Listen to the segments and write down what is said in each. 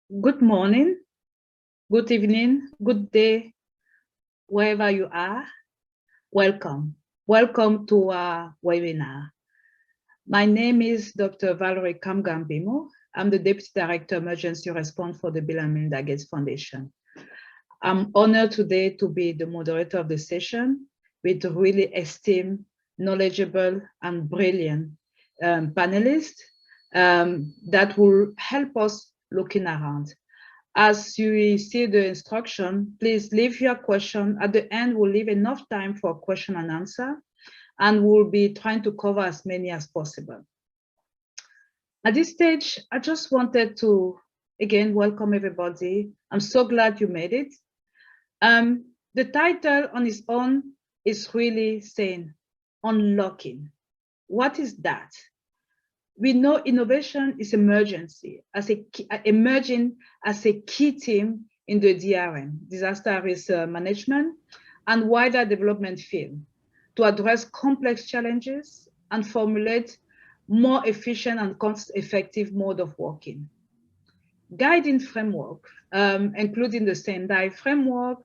Good morning, good evening, good day, wherever you are. Welcome. Welcome to our webinar. My name is Dr. Valerie Bemo. I'm the Deputy Director Emergency Response for the Bill and Melinda Gates Foundation. I'm honored today to be the moderator of the session with really esteemed, knowledgeable, and brilliant panelists that will help us looking around. As you see the instruction, please leave your question. At the end, we'll leave enough time for question and answer, and we'll be trying to cover as many as possible. At this stage, I just wanted to, again, welcome everybody. I'm so glad you made it. The title on its own is really saying, unlocking. What is that? We know innovation is emerging as a key theme in the DRM, disaster risk management, and wider development field to address complex challenges and formulate more efficient and cost-effective mode of working. Guiding framework, including the Sendai framework,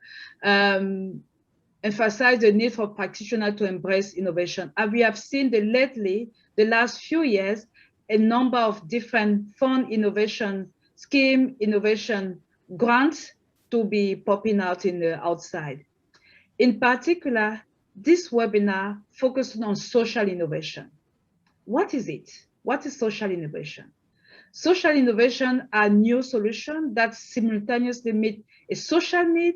emphasize the need for practitioners to embrace innovation. And we have seen lately, the last few years, a number of different fund innovation scheme, innovation grants to be popping out in the outside. In particular, this webinar focused on social innovation. What is it? What is social innovation? Social innovation are new solutions that simultaneously meet a social need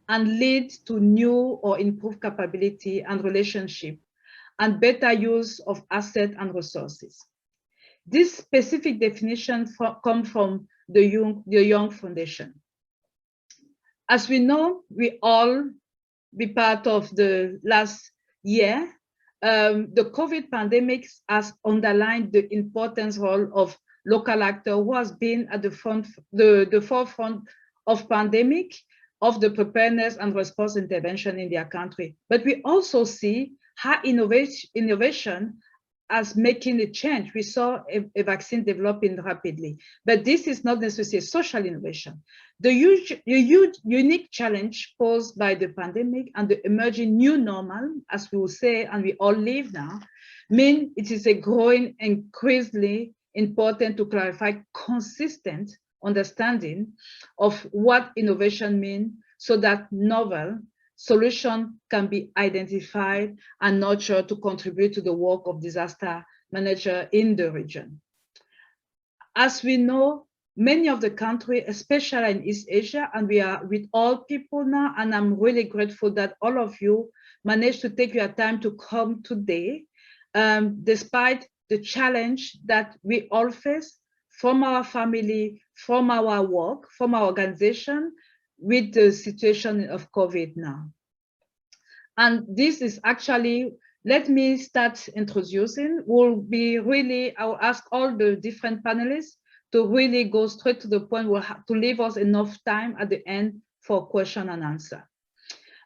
and lead to new or improved capability and relationship and better use of assets and resources. This specific definition comes from the Young Foundation. As we know, we all be part of the last year. The COVID pandemic has underlined the important role of local actors who has been at the forefront of pandemic, of the preparedness and response intervention in their country. But we also see how innovation as making a change. We saw a vaccine developing rapidly, but this is not necessarily social innovation. The unique challenge posed by the pandemic and the emerging new normal, as we will say, and we all live now, mean it is a growing, increasingly important to clarify consistent understanding of what innovation means so that novel solution can be identified and nurtured to contribute to the work of disaster manager in the region. As we know, many of the countries, especially in East Asia, and we are with all people now, and I'm really grateful that all of you managed to take your time to come today, despite the challenge that we all face from our family, from our work, from our organization, with the situation of COVID now. And this is actually, let me start introducing, I'll ask all the different panelists to really go straight to the point, we'll have to leave us enough time at the end for question and answer.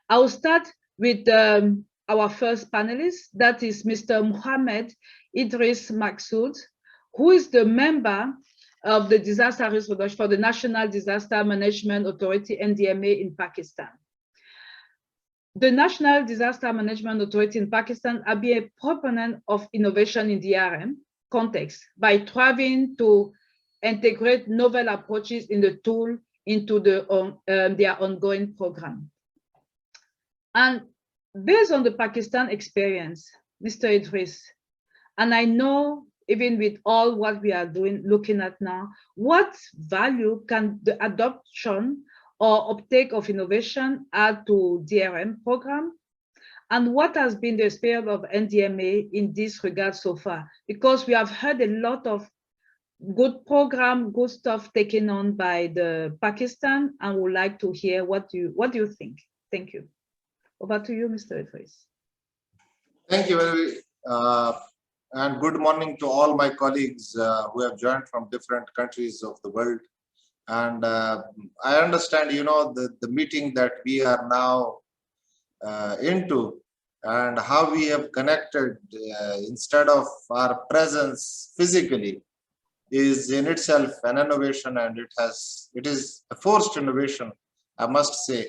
I will start with our first panelist, that is Mr. Mohammed Idrees Mahsud, who is the member of the disaster risk reduction for the National Disaster Management Authority, NDMA, in Pakistan. The National Disaster Management Authority in Pakistan has been a proponent of innovation in the DRM context by striving to integrate novel approaches in the tool into their ongoing program. And based on the Pakistan experience, Mr. Idrees, and I know even with all what we are doing, looking at now, what value can the adoption or uptake of innovation add to DRM program? And what has been the experience of NDMA in this regard so far? Because we have heard a lot of good program, good stuff taken on by the Pakistan, and would like to hear what do you think? Thank you. Over to you, Mr. Idrees. Thank you, Valerie. And good morning to all my colleagues who have joined from different countries of the world. And I understand, you know, the meeting that we are now into and how we have connected instead of our presence physically. is in itself an innovation, and it is a forced innovation, I must say,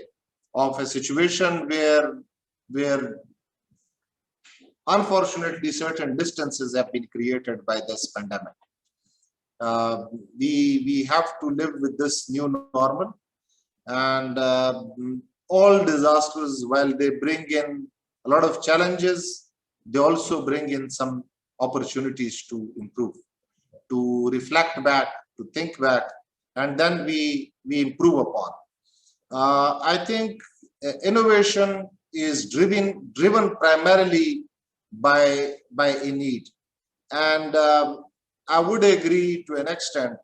of a situation where unfortunately certain distances have been created by this pandemic. We have to live with this new normal, and all disasters, while they bring in a lot of challenges, they also bring in some opportunities to improve, to reflect back, to think back, and then we improve upon. I think innovation is driven primarily by a need, and I would agree to an extent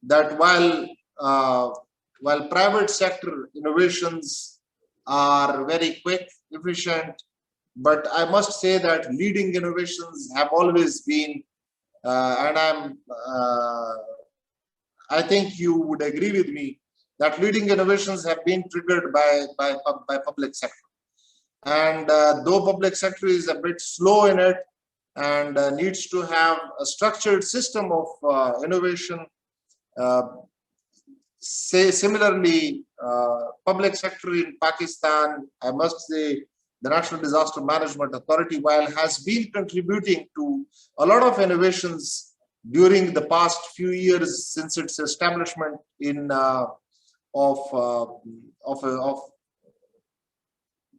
that while private sector innovations are very quick, efficient, but I must say that leading innovations have always been, and I think you would agree with me, that leading innovations have been triggered by public sector. And though public sector is a bit slow in it and needs to have a structured system of innovation, similarly, public sector in Pakistan, I must say, the National Disaster Management Authority, while has been contributing to a lot of innovations during the past few years since its establishment in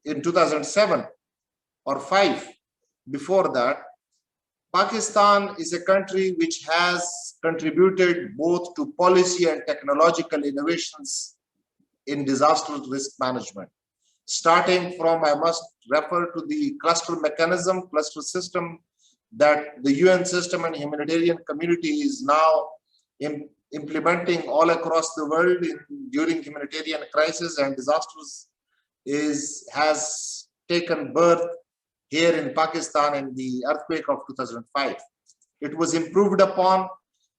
2007 or 5. Before that, Pakistan is a country which has contributed both to policy and technological innovations in disaster risk management. Starting from, I must refer to the cluster system that the UN system and humanitarian community is now implementing all across the world during humanitarian crisis and disasters, has taken birth here in Pakistan in the earthquake of 2005. It was improved upon,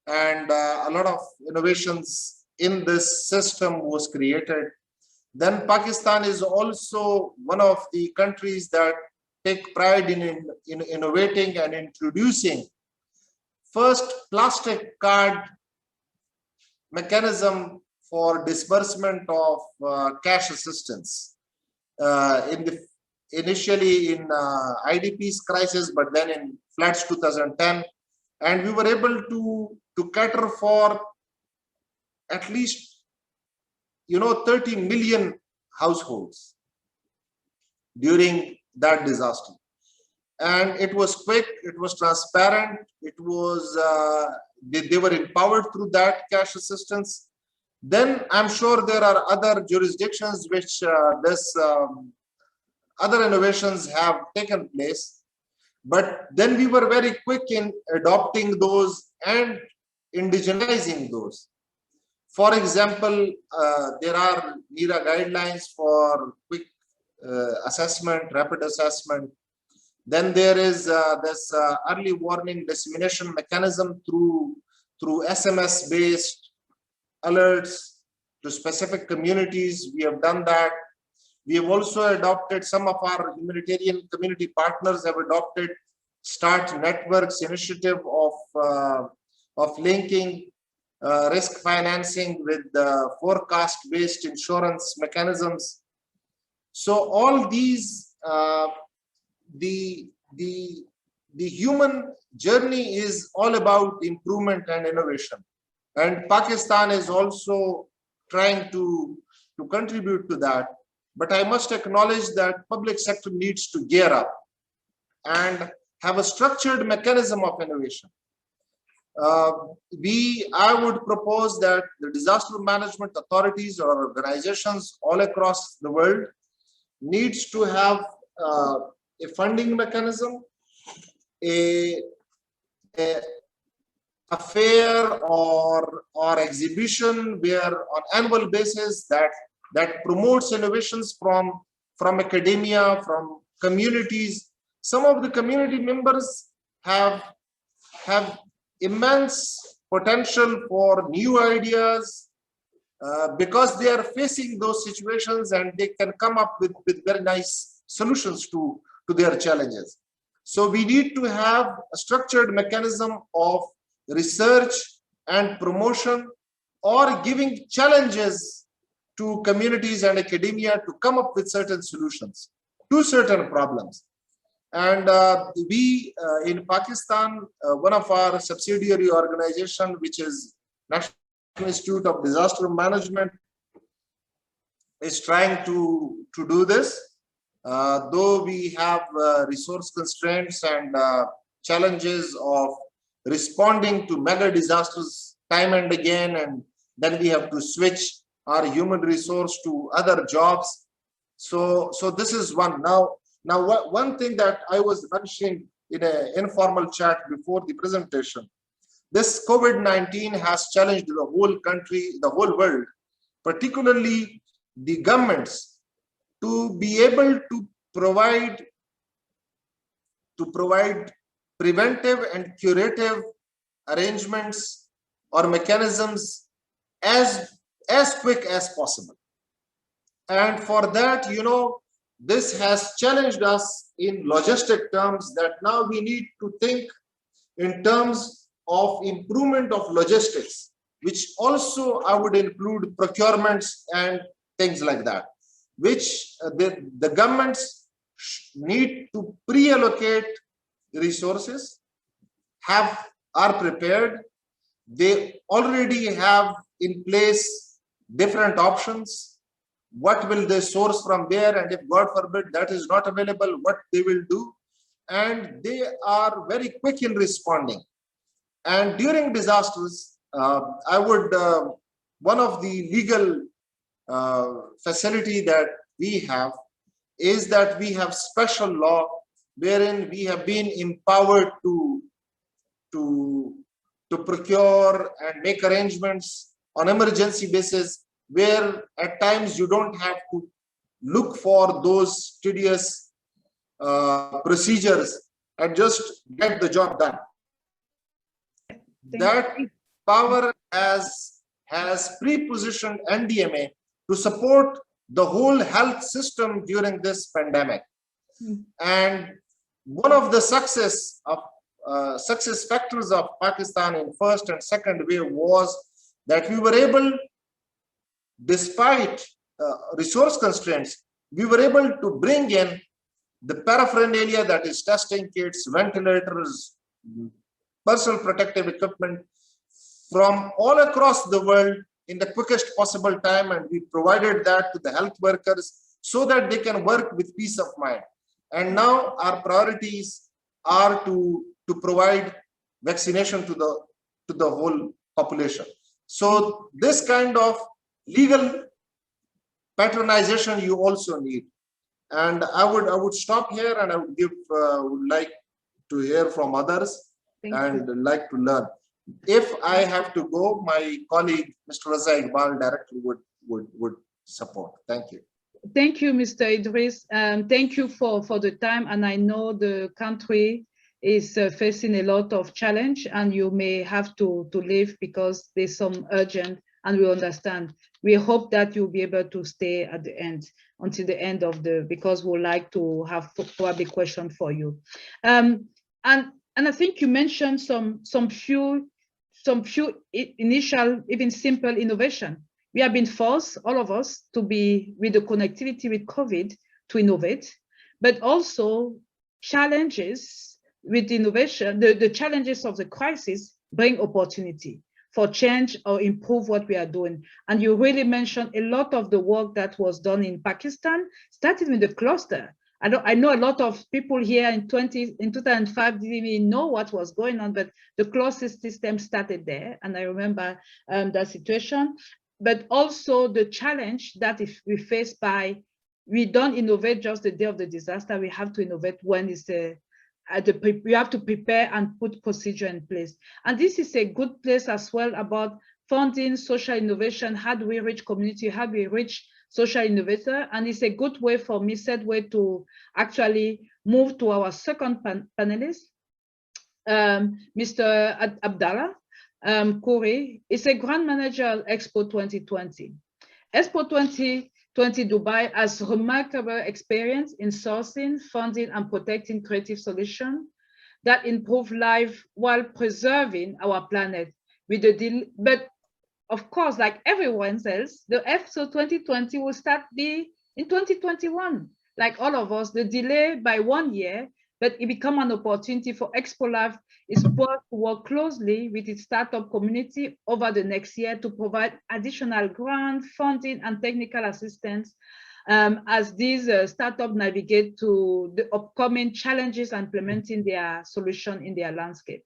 and a lot of innovations in this system was created. Then Pakistan is also one of the countries that take pride in innovating and introducing first plastic card mechanism for disbursement of cash assistance. Initially in IDP's crisis, but then in floods 2010, and we were able to cater for at least 30 million households during that disaster. And it was quick, it was transparent, it was they were empowered through that cash assistance. Then I'm sure there are other jurisdictions which other innovations have taken place, but then we were very quick in adopting those and indigenizing those. For example, there are NERA guidelines for quick assessment, rapid assessment. Then there is this early warning dissemination mechanism through SMS-based alerts to specific communities. We have done that. We have also adopted, some of our humanitarian community partners have adopted START Networks initiative of linking risk financing with forecast-based insurance mechanisms. So all these, the human journey is all about improvement and innovation. And Pakistan is also trying to contribute to that. But I must acknowledge that public sector needs to gear up and have a structured mechanism of innovation. I would propose that the disaster management authorities or organizations all across the world needs to have a funding mechanism, a fair or exhibition where on annual basis that promotes innovations from academia, from communities. Some of the community members have immense potential for new ideas because they are facing those situations and they can come up with very nice solutions to their challenges. So we need to have a structured mechanism of research and promotion, or giving challenges to communities and academia to come up with certain solutions to certain problems. And we in Pakistan, one of our subsidiary organization, which is National Institute of Disaster Management, is trying to do this. Though we have resource constraints and challenges of responding to mega disasters time and again, and then we have to switch our human resource to other jobs. So this is one. Now one thing that I was mentioning in an informal chat before the presentation, this COVID-19 has challenged the whole country, the whole world, particularly the governments, to be able to provide preventive and curative arrangements or mechanisms as quick as possible. And for that, this has challenged us in logistic terms, that now we need to think in terms of improvement of logistics, which also I would include procurements and things like that, which the governments need to pre-allocate resources, are prepared. They already have in place different options. What will they source from there? And if God forbid that is not available, what they will do? And they are very quick in responding. And during disasters, I would, one of the legal facility that we have is that we have special law wherein we have been empowered to procure and make arrangements on emergency basis, where at times you don't have to look for those tedious procedures and just get the job done. That power has pre-positioned NDMA to support the whole health system during this pandemic. And one of the success factors of Pakistan in first and second wave was that we were able, despite resource constraints, we were able to bring in the paraphernalia, that is testing kits, ventilators, personal protective equipment from all across the world in the quickest possible time, and we provided that to the health workers so that they can work with peace of mind. And now our priorities are to provide vaccination to the whole population. So this kind of legal patronization you also need. And I would stop here, and I would like to hear from others. Thank and you. Like to learn. If I have to go, my colleague Mr. Raza Iqbal directly would support. Thank you. Thank you, Mr. Idrees. Thank you for the time. And I know the country is facing a lot of challenge, and you may have to leave because there's some urgent, and we understand. We hope that you'll be able to stay at the end, until the end of because we'd like to have probably question for you. And I think you mentioned some few initial, even simple innovation. We have been forced, all of us, to be with the connectivity with COVID to innovate, but also challenges with innovation. The challenges of the crisis bring opportunity for change or improve what we are doing. And you really mentioned a lot of the work that was done in Pakistan, started with the cluster. I know a lot of people here in 2005 didn't even know what was going on, but the closest system started there. And I remember that situation, but also the challenge that if we face by, we don't innovate just the day of the disaster, we have to innovate when it's we have to prepare and put procedure in place. And this is a good place as well about funding social innovation. How do we reach community? How do we reach social innovator? And it's a good way for me, segue to actually move to our second panelist, Mr. Abdulla. Khoory is a Grand Manager at Expo 2020. Expo 2020 Dubai has remarkable experience in sourcing, funding, and protecting creative solutions that improve life while preserving our planet. with the but of course, like everyone else, the Expo 2020 will start in 2021. Like all of us, the delay by 1 year, but it become an opportunity for Expo Live is supposed to work closely with its startup community over the next year to provide additional grant, funding, and technical assistance as these startups navigate to the upcoming challenges and implementing their solution in their landscape.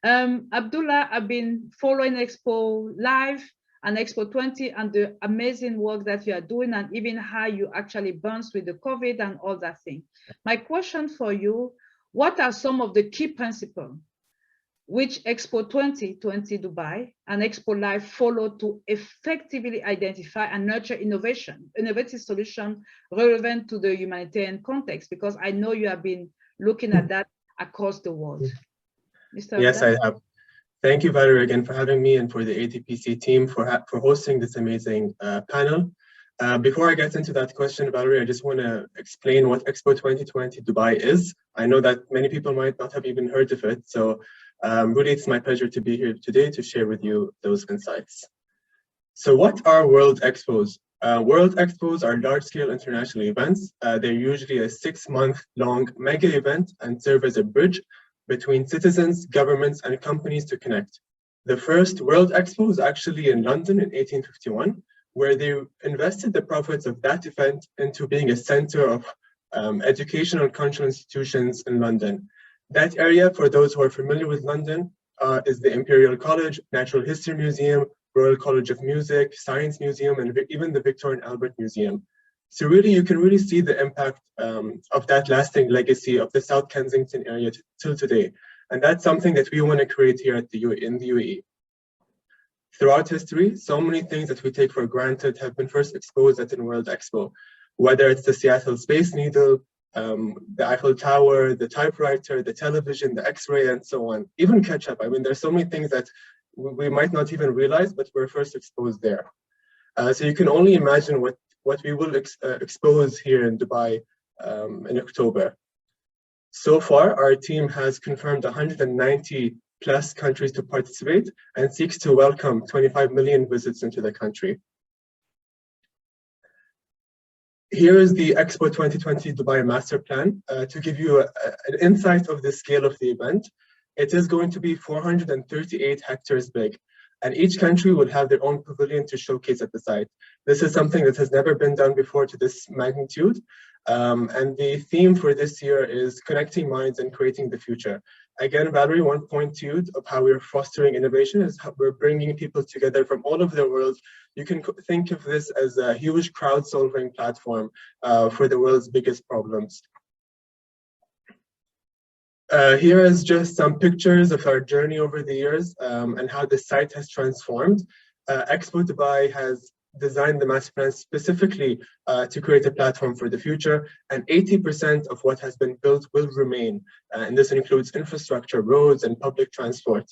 Abdulla, I've been following Expo Live and Expo 20 and the amazing work that you are doing and even how you actually bounced with the COVID and all that thing. My question for you, what are some of the key principles which Expo 2020 Dubai and Expo Live follow to effectively identify and nurture innovative solutions relevant to the humanitarian context? Because I know you have been looking at that across the world. Mr. Yes, Abdulla? I have. Thank you, Valerie, again for having me and for the ATPC team for hosting this amazing panel. Before I get into that question, Valerie, I just want to explain what Expo 2020 Dubai is. I know that many people might not have even heard of it, so really it's my pleasure to be here today to share with you those insights. So what are World Expos? World Expos are large-scale international events. They're usually a 6-month-long mega event and serve as a bridge between citizens, governments, and companies to connect. The first World Expo was actually in London in 1851, where they invested the profits of that event into being a center of educational and cultural institutions in London. That area, for those who are familiar with London, is the Imperial College, Natural History Museum, Royal College of Music, Science Museum, and even the Victoria and Albert Museum. So really, you can really see the impact of that lasting legacy of the South Kensington area till today. And that's something that we want to create here at in the UAE. Throughout history, so many things that we take for granted have been first exposed at the World Expo, whether it's the Seattle Space Needle, the Eiffel Tower, the typewriter, the television, the X-ray, and so on. Even ketchup. I mean, there's so many things that we might not even realize, but we're first exposed there. So you can only imagine what we will expose here in Dubai in October. So far, our team has confirmed 190 plus countries to participate and seeks to welcome 25 million visits into the country. Here is the Expo 2020 Dubai Master Plan to give you an insight of the scale of the event. It is going to be 438 hectares big, and each country will have their own pavilion to showcase at the site. This is something that has never been done before to this magnitude. And the theme for this year is connecting minds and creating the future. Again, Valerie, one point to you of how we're fostering innovation is how we're bringing people together from all over the world. You can think of this as a huge crowd-solving platform for the world's biggest problems. Here is just some pictures of our journey over the years and how the site has transformed. Expo Dubai has designed the master plan specifically to create a platform for the future, and 80% of what has been built will remain. And this includes infrastructure, roads, and public transport.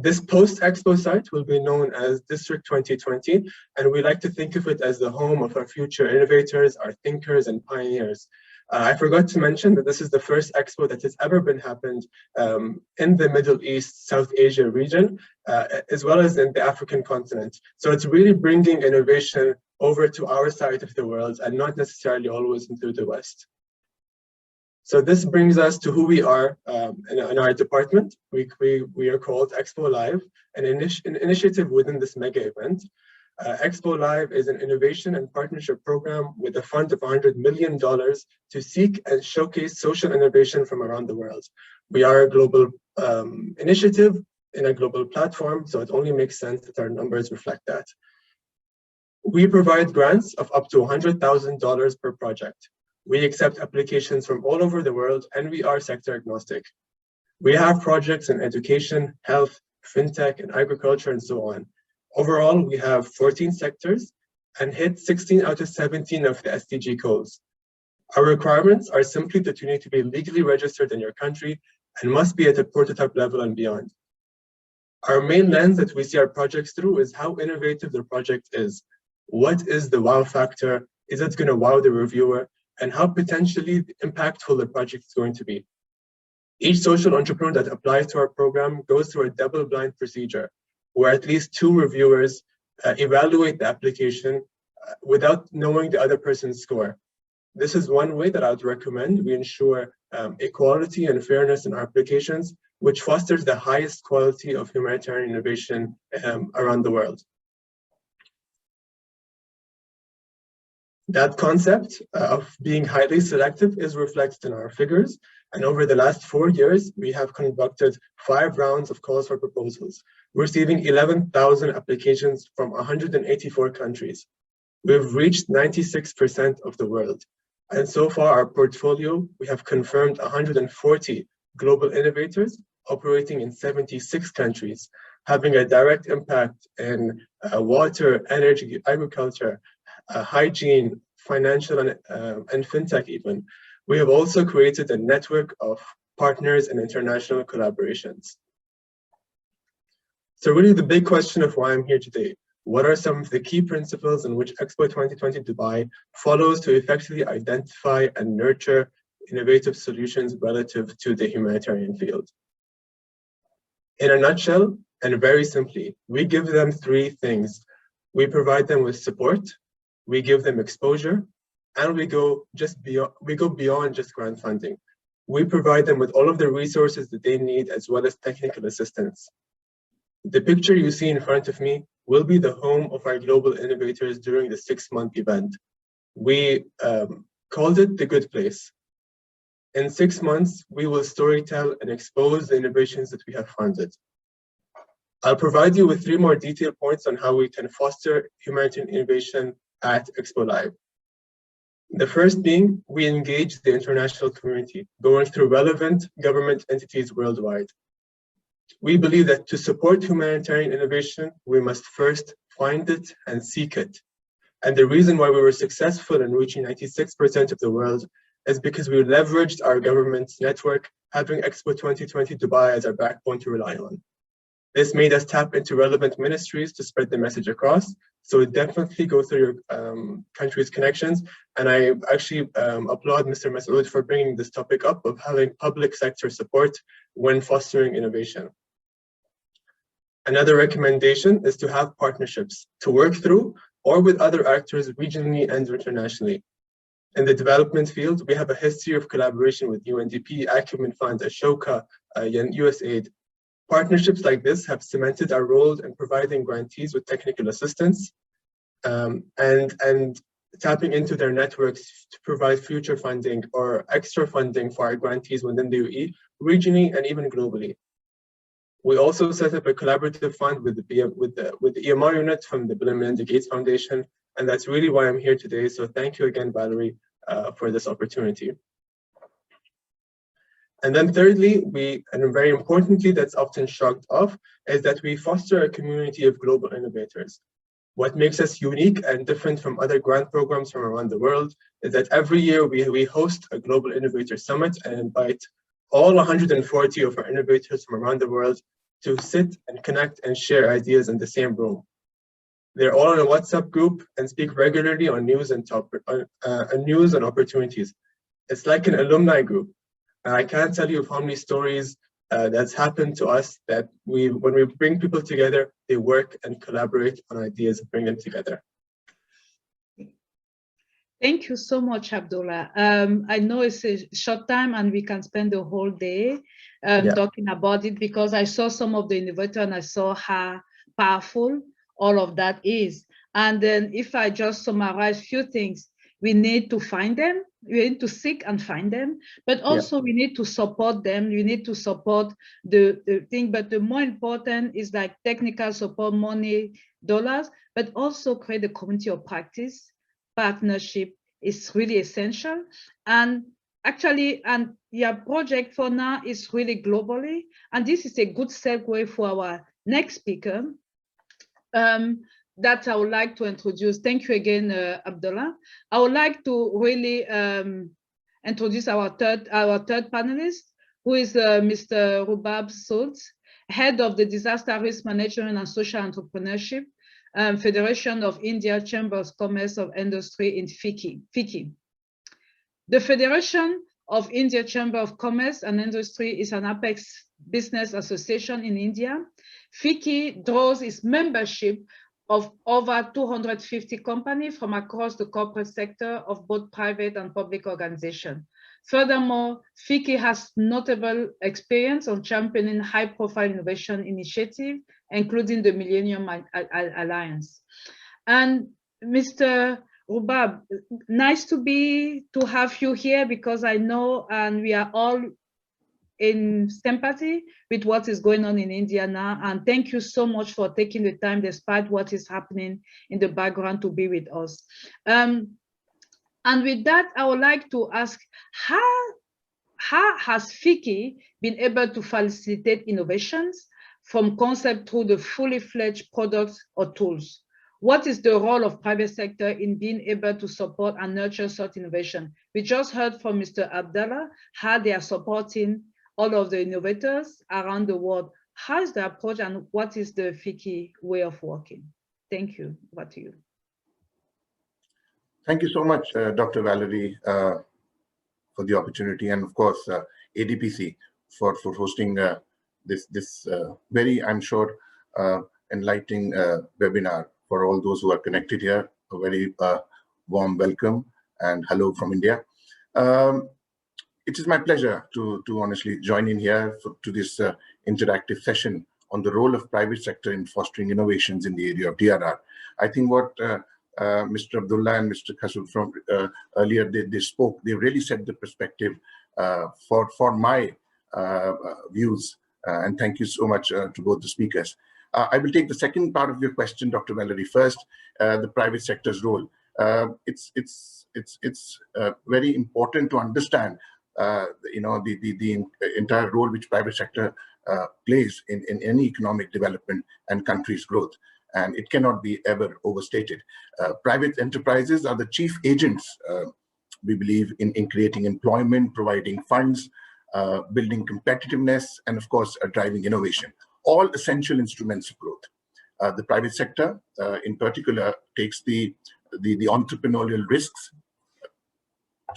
This post-Expo site will be known as District 2020, and we like to think of it as the home of our future innovators, our thinkers, and pioneers. I forgot to mention that this is the first Expo that has ever been happened in the Middle East, South Asia region, as well as in the African continent. So it's really bringing innovation over to our side of the world and not necessarily always into the West. So this brings us to who we are in our department. We are called Expo Live, an initiative within this mega event. Expo Live is an innovation and partnership program with a fund of $100 million to seek and showcase social innovation from around the world. We are a global initiative in a global platform, so it only makes sense that our numbers reflect that. We provide grants of up to $100,000 per project. We accept applications from all over the world, and we are sector agnostic. We have projects in education, health, fintech, and agriculture, and so on. Overall, we have 14 sectors and hit 16 out of 17 of the SDG goals. Our requirements are simply that you need to be legally registered in your country and must be at a prototype level and beyond. Our main lens that we see our projects through is how innovative the project is. What is the wow factor? Is it going to wow the reviewer? And how potentially impactful the project is going to be. Each social entrepreneur that applies to our program goes through a double-blind procedure. where at least 2 reviewers evaluate the application without knowing the other person's score. This is one way that I would recommend we ensure equality and fairness in our applications, which fosters the highest quality of humanitarian innovation around the world. That concept of being highly selective is reflected in our figures. And over the last 4 years, we have conducted 5 rounds of calls for proposals, receiving 11,000 applications from 184 countries. We've reached 96% of the world. And so far, our portfolio, we have confirmed 140 global innovators operating in 76 countries, having a direct impact in water, energy, agriculture, hygiene, financial, and fintech even. We have also created a network of partners and international collaborations. So really the big question of why I'm here today, what are some of the key principles in which Expo 2020 Dubai follows to effectively identify and nurture innovative solutions relative to the humanitarian field? In a nutshell, and very simply, we give them 3 things. We provide them with support, we give them exposure, and we go beyond just grant funding. We provide them with all of the resources that they need, as well as technical assistance. The picture you see in front of me will be the home of our global innovators during the 6-month event. We called it the good place. In 6 months, we will storytell and expose the innovations that we have funded. I'll provide you with 3 more detailed points on how we can foster humanitarian innovation at Expo Live. The first being, we engage the international community, going through relevant government entities worldwide. We believe that to support humanitarian innovation, we must first find it and seek it. And the reason why we were successful in reaching 96% of the world is because we leveraged our government's network, having Expo 2020 Dubai as our backbone to rely on. This made us tap into relevant ministries to spread the message across. So definitely go through your country's connections. And I actually applaud Mr. Mahsud for bringing this topic up of having public sector support when fostering innovation. Another recommendation is to have partnerships to work through or with other actors regionally and internationally. In the development field, we have a history of collaboration with UNDP, Acumen Fund, Ashoka, and USAID. Partnerships like this have cemented our role in providing grantees with technical assistance and tapping into their networks to provide future funding or extra funding for our grantees within the UAE, regionally and even globally. We also set up a collaborative fund with the EMR unit from the Melinda Gates Foundation, and that's really why I'm here today. So thank you again, Valerie, for this opportunity. And then thirdly, and very importantly, that's often shrugged off, is that we foster a community of global innovators. What makes us unique and different from other grant programs from around the world is that every year we host a Global Innovator Summit and invite all 140 of our innovators from around the world to sit and connect and share ideas in the same room. They're all in a WhatsApp group and speak regularly on news and opportunities. It's like an alumni group. And I can't tell you of how many stories that's happened to us that when we bring people together, they work and collaborate on ideas and bring them together. Thank you so much, Abdulla. I know it's a short time and we can spend the whole day talking about it, because I saw some of the innovators and I saw how powerful all of that is. And then if I just summarize a few things, we need to find them, we need to seek and find them, but also we need to support them, we need to support the thing, but the more important is like technical support, money, dollars, but also create a community of practice. Partnership is really essential. And actually, and your project for now is really globally, and this is a good segue for our next speaker. That I would like to introduce. Thank you again, Abdulla. I would like to really introduce our third panelist, who is Mr. Rubaab Sood, head of the Disaster Risk Management and Social Entrepreneurship, Federation of India Chamber of Commerce of Industry in FICCI. The Federation of India Chamber of Commerce and Industry is an apex Business Association in India. FICCI draws its membership of over 250 companies from across the corporate sector of both private and public organizations. Furthermore, FICCI has notable experience on championing high-profile innovation initiatives, including the Millennium Alliance. And Mr. Rubaab, nice to have you here, because I know and we are all in sympathy with what is going on in India now. And thank you so much for taking the time, despite what is happening in the background, to be with us. And with that, I would like to ask, how has FICCI been able to facilitate innovations from concept through the fully fledged products or tools? What is the role of private sector in being able to support and nurture such innovation? We just heard from Mr. Abdulla how they are supporting all of the innovators around the world. How is the approach and what is the FICCI way of working? Thank you. Over to you. Thank you so much, Dr. Valerie, for the opportunity, and of course, ADPC for hosting this very, I'm sure, enlightening webinar for all those who are connected here. A very warm welcome and hello from India. It is my pleasure to honestly join in here to this interactive session on the role of private sector in fostering innovations in the area of DRR. I think what Mr. Abdulla and Mr. Mahsud from earlier they spoke, they really set the perspective for my views, and thank you so much to both the speakers. I will take the second part of your question, Dr. Valerie, first, the private sector's role. It's very important to understand the entire role which private sector plays in any economic development and country's growth, and it cannot be ever overstated. Private enterprises are the chief agents, we believe, in creating employment, providing funds, building competitiveness, and of course, driving innovation, all essential instruments of growth. The private sector, in particular, takes the entrepreneurial risks,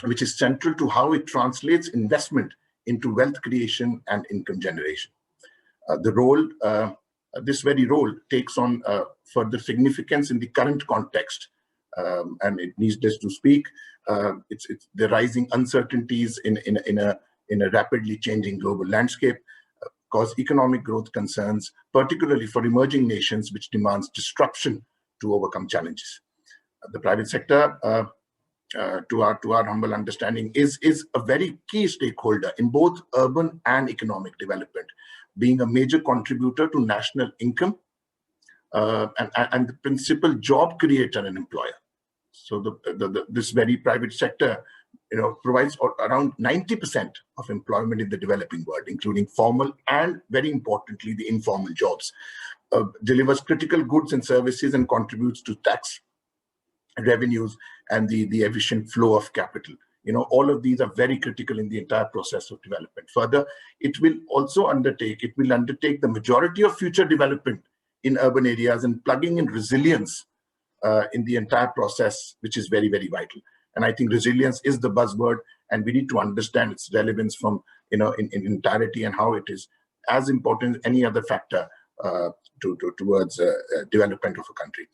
which is central to how it translates investment into wealth creation and income generation. This very role takes on further significance in the current context, and it needs just to speak. It's the rising uncertainties in a rapidly changing global landscape cause economic growth concerns, particularly for emerging nations, which demands disruption to overcome challenges. The private sector, to our humble understanding, is a very key stakeholder in both urban and economic development, being a major contributor to national income and the principal job creator and employer. So this very private sector, provides around 90% of employment in the developing world, including formal and, very importantly, the informal jobs, delivers critical goods and services, and contributes to tax revenues and the efficient flow of capital. All of these are very critical in the entire process of development. Further, it will undertake the majority of future development in urban areas and plugging in resilience in the entire process, which is very, very vital. And I think resilience is the buzzword, and we need to understand its relevance from, in entirety, and how it is as important as any other factor towards development of a country.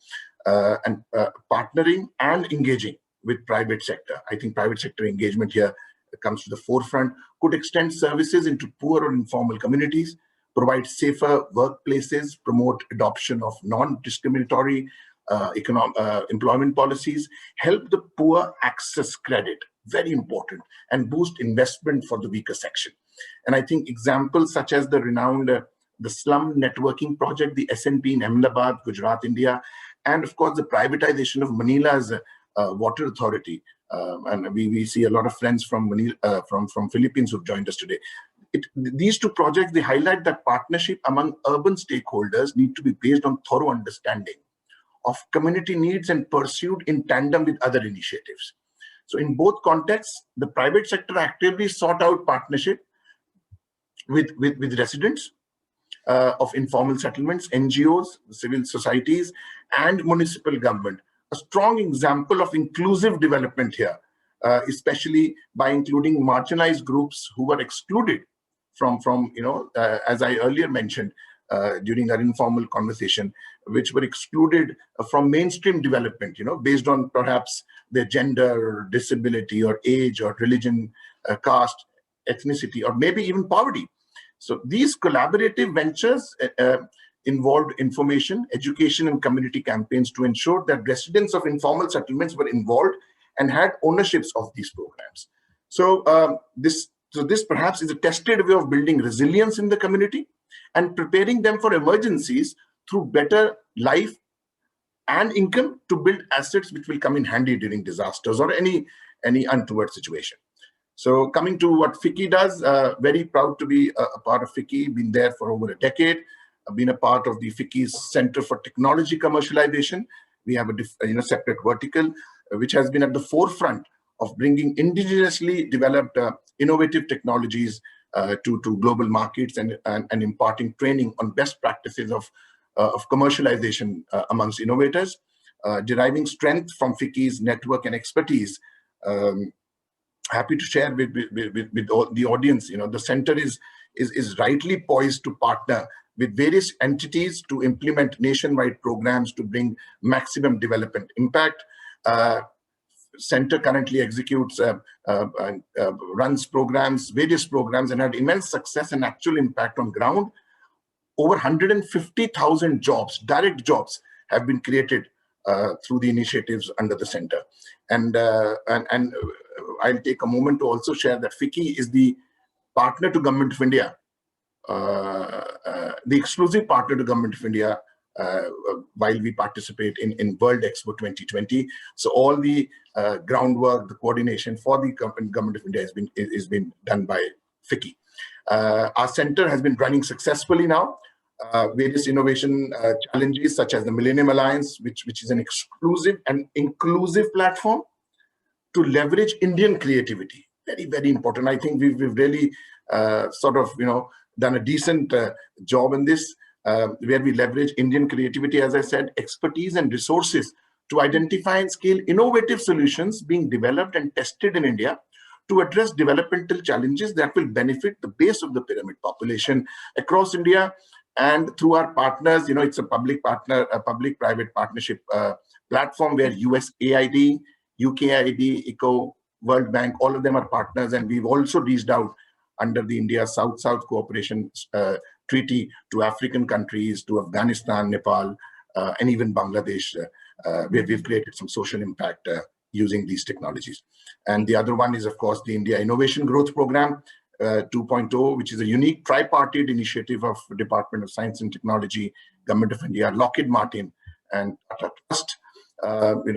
And partnering and engaging with private sector. I think private sector engagement here comes to the forefront, could extend services into poor or informal communities, provide safer workplaces, promote adoption of non-discriminatory employment policies, help the poor access credit, very important, and boost investment for the weaker section. And I think examples such as the renowned the slum networking project, the SNP in Ahmedabad, Gujarat, India, and of course the privatization of Manila's water authority. And we see a lot of friends from Manila, from Philippines who've joined us today. These two projects, they highlight that partnership among urban stakeholders need to be based on thorough understanding of community needs and pursued in tandem with other initiatives. So in both contexts, the private sector actively sought out partnership with residents of informal settlements, NGOs, civil societies, and municipal government. A strong example of inclusive development here, especially by including marginalized groups who were excluded from you know, as I earlier mentioned during our informal conversation, which were excluded from mainstream development, you know, based on perhaps their gender or disability or age or religion, caste, ethnicity, or maybe even poverty. So these collaborative ventures involved information, education, and community campaigns to ensure that residents of informal settlements were involved and had ownerships of these programs. So this perhaps is a tested way of building resilience in the community and preparing them for emergencies through better life and income to build assets which will come in handy during disasters or any untoward situation. So coming to what FICCI does, very proud to be a part of FICCI, been there for over a decade. I've been a part of the FICCI's Center for Technology Commercialization. We have a separate vertical, which has been at the forefront of bringing indigenously developed innovative technologies to global markets and imparting training on best practices of commercialization amongst innovators, deriving strength from FICCI's network and expertise. Happy to share with all the audience, you know, the center is rightly poised to partner with various entities to implement nationwide programs to bring maximum development impact. Center currently executes, runs programs, various programs, and had immense success and actual impact on ground. Over 150,000 jobs, direct jobs, have been created through the initiatives under the center. And I'll take a moment to also share that FICCI is the partner to Government of India, the exclusive partner to Government of India while we participate in World Expo 2020. So all the groundwork, the coordination for the Government of India has been done by FICCI. Our center has been running successfully now. Various innovation challenges such as the Millennium Alliance, which is an exclusive and inclusive platform to leverage Indian creativity. Very, very important. I think we've really sort of, you know, done a decent job in this, where we leverage Indian creativity, as I said, expertise and resources to identify and scale innovative solutions being developed and tested in India to address developmental challenges that will benefit the base of the pyramid population across India. And through our partners, you know, it's a public-private partnership platform where USAID, UKID, ICO, World Bank, all of them are partners. And we've also reached out under the India South-South Cooperation Treaty to African countries, to Afghanistan, Nepal, and even Bangladesh, where we've created some social impact using these technologies. And the other one is, of course, the India Innovation Growth Program 2.0, which is a unique tripartite initiative of the Department of Science and Technology, Government of India, Lockheed Martin, and Tata Trust,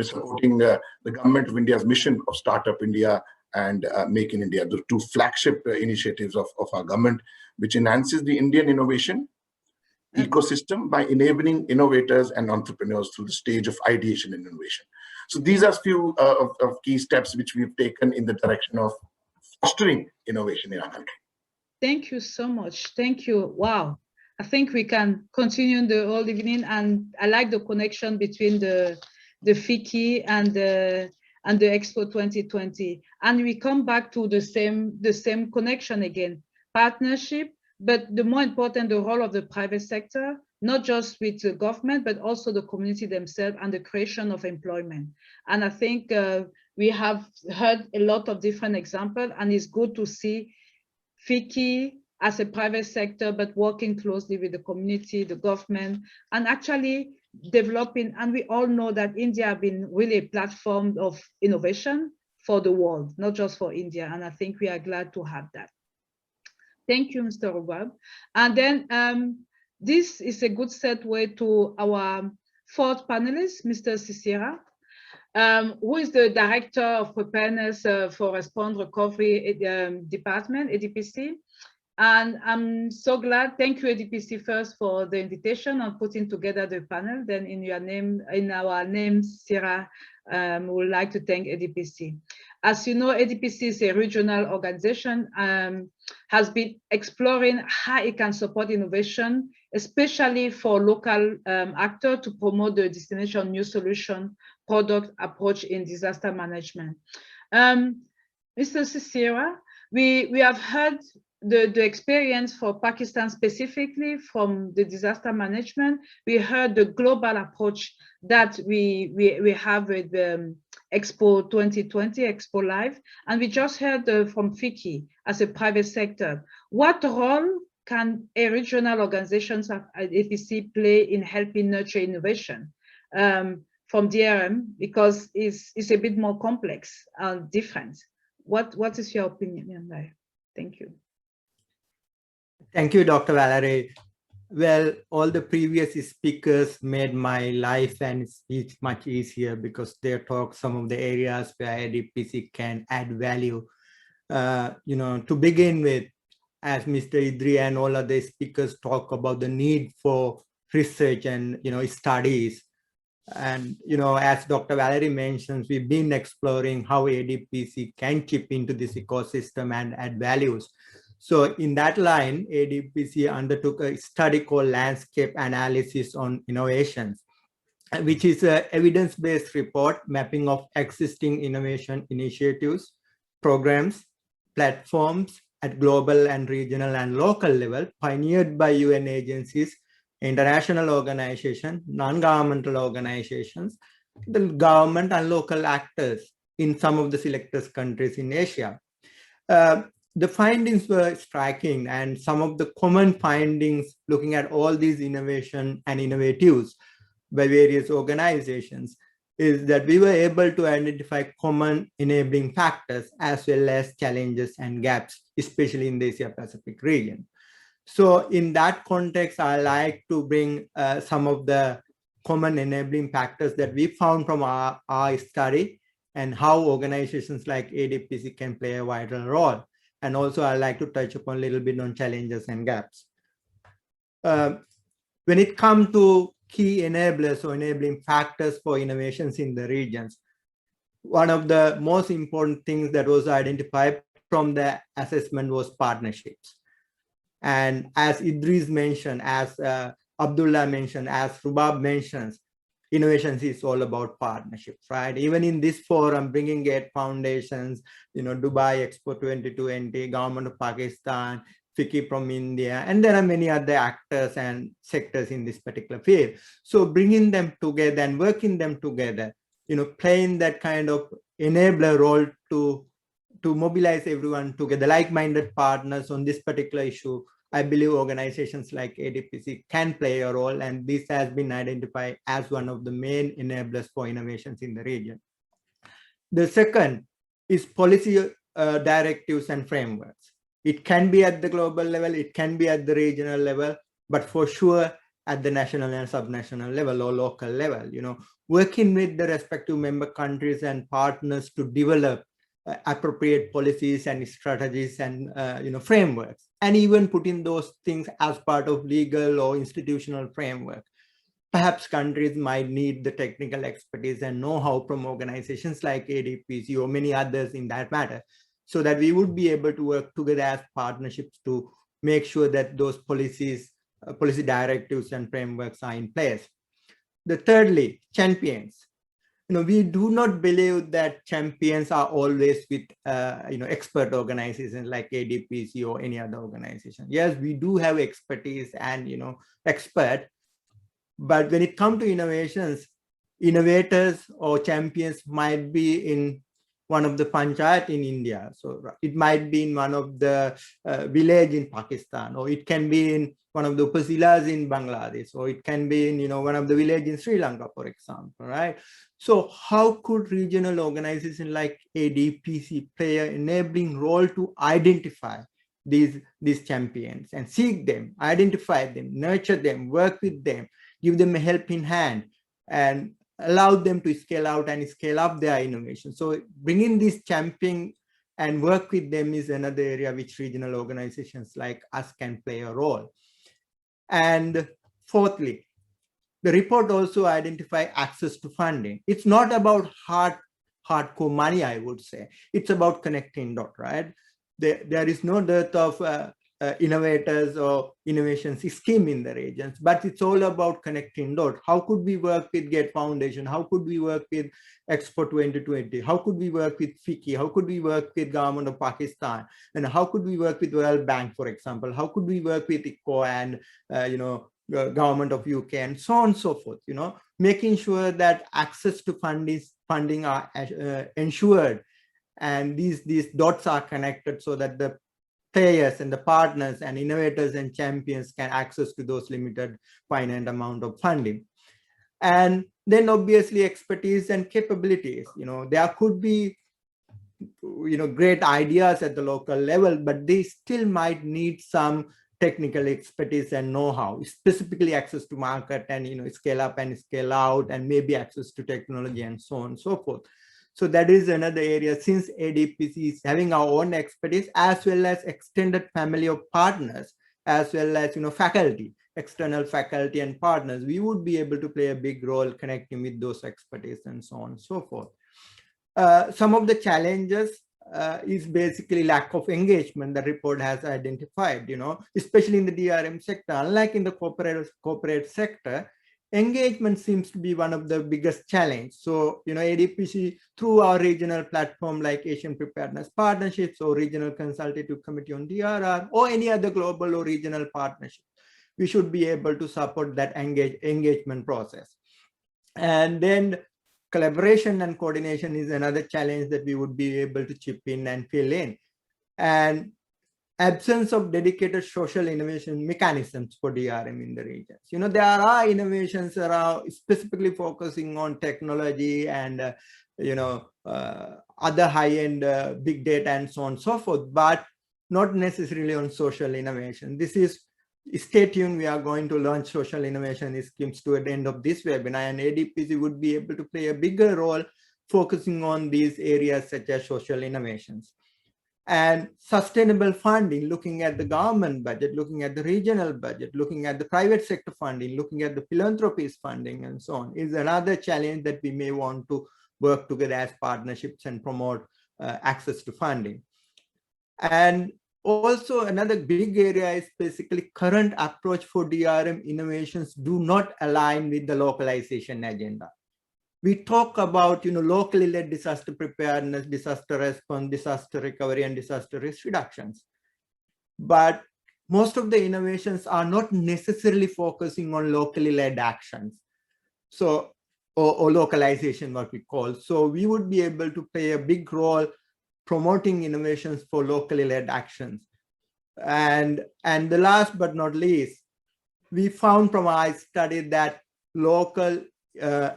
supporting the Government of India's mission of Startup India and Make in India, the two flagship initiatives of our government, which enhances the Indian innovation ecosystem by enabling innovators and entrepreneurs through the stage of ideation and innovation. So these are few of key steps which we've taken in the direction of fostering innovation in our country. Thank you so much. Thank you. Wow. I think we can continue the whole evening, and I like the connection between the FICCI and the Expo 2020. And we come back to the same connection again, partnership, but the more important, the role of the private sector, not just with the government, but also the community themselves and the creation of employment. And I think we have heard a lot of different examples, and it's good to see FICCI as a private sector, but working closely with the community, the government, and actually developing. And we all know that India has been really a platform of innovation for the world, not just for India. And I think we are glad to have that. Thank you, Mr. Rubaab. And then this is a good segue to our fourth panelist, Mr. Sisira, who is the Director of Preparedness for Response Recovery Department, ADPC. And I'm so glad, thank you ADPC first for the invitation and putting together the panel. Then in your name, in our name, Sira, we would like to thank ADPC. As you know, ADPC is a regional organization, has been exploring how it can support innovation, especially for local actors to promote the destination new solution product approach in disaster management. Mr. Sisira, we have heard the experience for Pakistan specifically from the disaster management. We heard the global approach that we have with Expo 2020, Expo Live, and we just heard from FICCI as a private sector. What role can a regional organizations at FICCI play in helping nurture innovation from DRM, because it's a bit more complex and different? What is your opinion on that? Thank you. Thank you, Dr. Valerie. Well, all the previous speakers made my life and speech much easier because they talk some of the areas where ADPC can add value. To begin with, as Mr. Idrees and all other speakers talk about the need for research and studies. And as Dr. Valerie mentions, we've been exploring how ADPC can chip into this ecosystem and add values. So in that line, ADPC undertook a study called Landscape Analysis on Innovations, which is an evidence-based report mapping of existing innovation initiatives, programs, platforms at global and regional and local level, pioneered by UN agencies, international organizations, non-governmental organizations, the government and local actors in some of the selected countries in Asia. The findings were striking, and some of the common findings looking at all these innovation and innovatives by various organizations is that we were able to identify common enabling factors as well as challenges and gaps, especially in the Asia-Pacific region. So in that context, I like to bring some of the common enabling factors that we found from our study and how organizations like ADPC can play a vital role. And also I like to touch upon a little bit on challenges and gaps. When it comes to key enablers or enabling factors for innovations in the regions, one of the most important things that was identified from the assessment was partnerships. And as Idrees mentioned, as Abdulla mentioned, as Rubaab mentions, innovations is all about partnerships, right? Even in this forum, bringing Gates Foundations, Dubai Expo 2020, Government of Pakistan, FICCI from India, and there are many other actors and sectors in this particular field. So bringing them together and working them together, playing that kind of enabler role to mobilize everyone together, like-minded partners on this particular issue. I believe organizations like ADPC can play a role, and this has been identified as one of the main enablers for innovations in the region. The second is policy directives and frameworks. It can be at the global level, it can be at the regional level, but for sure at the national and subnational level or local level, working with the respective member countries and partners to develop appropriate policies and strategies and frameworks, and even putting those things as part of legal or institutional framework. Perhaps countries might need the technical expertise and know-how from organizations like ADPC or many others in that matter, so that we would be able to work together as partnerships to make sure that those policies, policy directives and frameworks are in place. The thirdly, champions. We do not believe that champions are always with, expert organizations like ADPC or any other organization. Yes, we do have expertise and, expert, but when it comes to innovations, innovators or champions might be in one of the panchayat in India. So it might be in one of the village in Pakistan, or it can be in one of the upazilas in Bangladesh, or it can be in, one of the village in Sri Lanka, for example, right? So how could regional organizations like ADPC play an enabling role to identify these champions and seek them, identify them, nurture them, work with them, give them a helping hand, and allow them to scale out and scale up their innovation? So bringing this champion and work with them is another area which regional organizations like us can play a role. And fourthly, the report also identifies access to funding. It's not about hardcore money, I would say. It's about connecting dots, right? There is no dearth of innovators or innovation scheme in the regions, but it's all about connecting dots. How could we work with Gates Foundation? How could we work with Expo 2020? How could we work with FICCI? How could we work with government of Pakistan? And how could we work with World Bank, for example? How could we work with ICO and government of UK and so on and so forth? Making sure that access to funding are ensured, and these dots are connected so that the players and the partners and innovators and champions can access to those limited finite amount of funding. And then obviously expertise and capabilities. There could be great ideas at the local level, but they still might need some technical expertise and know-how, specifically access to market and scale up and scale out, and maybe access to technology and so on and so forth. So that is another area, since ADPC is having our own expertise as well as extended family of partners, as well as faculty, external faculty and partners, we would be able to play a big role connecting with those expertise and so on and so forth. Some of the challenges is basically lack of engagement the report has identified, especially in the DRM sector. Unlike in the corporate sector, engagement seems to be one of the biggest challenges. So, ADPC, through our regional platform like Asian Preparedness Partnerships or Regional Consultative Committee on DRR or any other global or regional partnership, we should be able to support that engagement process. And then collaboration and coordination is another challenge that we would be able to chip in and fill in. And absence of dedicated social innovation mechanisms for DRM in the regions. There are innovations around specifically focusing on technology and, other high-end big data and so on and so forth, but not necessarily on social innovation. Stay tuned, we are going to launch social innovation schemes toward the end of this webinar, and ADPC would be able to play a bigger role focusing on these areas such as social innovations. And sustainable funding, looking at the government budget, looking at the regional budget, looking at the private sector funding, looking at the philanthropies funding and so on, is another challenge that we may want to work together as partnerships and promote access to funding. And also another big area is basically current approach for DRM innovations do not align with the localization agenda. We talk about locally led disaster preparedness, disaster response, disaster recovery, and disaster risk reductions. But most of the innovations are not necessarily focusing on locally led actions. So, or localization, what we call. So we would be able to play a big role promoting innovations for locally led actions. And the last but not least, we found from our study that local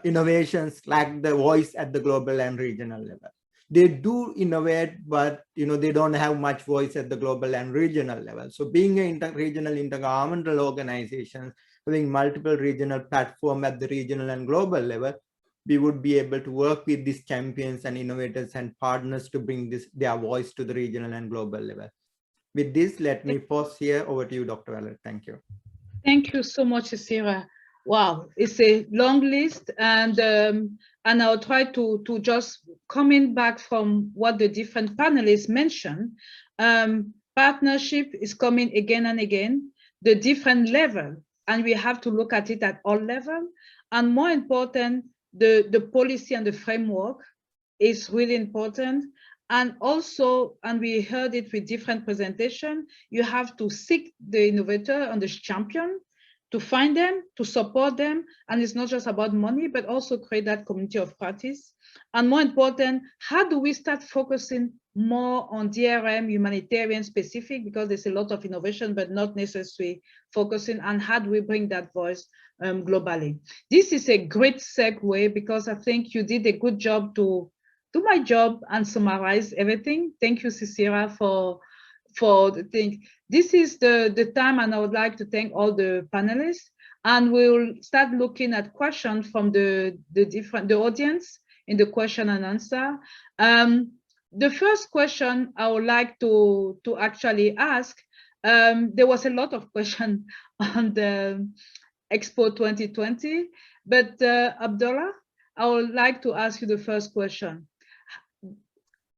innovations lack the voice at the global and regional level. They do innovate, but they don't have much voice at the global and regional level. So being an regional intergovernmental organization, having multiple regional platforms at the regional and global level, we would be able to work with these champions and innovators and partners to bring their voice to the regional and global level. With this, let me pause here. Over to you, Dr. Valerie. Thank you. Thank you so much, Cecilia. Wow, it's a long list, and I'll try to just coming back from what the different panelists mentioned. Partnership is coming again and again, the different level, and we have to look at it at all levels. And more important, the policy and the framework is really important. And also, and we heard it with different presentations, you have to seek the innovator and the champion, to find them, to support them. And it's not just about money, but also create that community of practice. And more important, how do we start focusing more on DRM, humanitarian specific, because there's a lot of innovation, but not necessarily focusing on how do we bring that voice globally. This is a great segue, because I think you did a good job to do my job and summarize everything. Thank you, Cecilia, for the thing. This is the time, and I would like to thank all the panelists, and we'll start looking at questions from the audience in the question and answer. The first question I would like to actually ask, there was a lot of questions on the Expo 2020, but Abdulla, I would like to ask you the first question.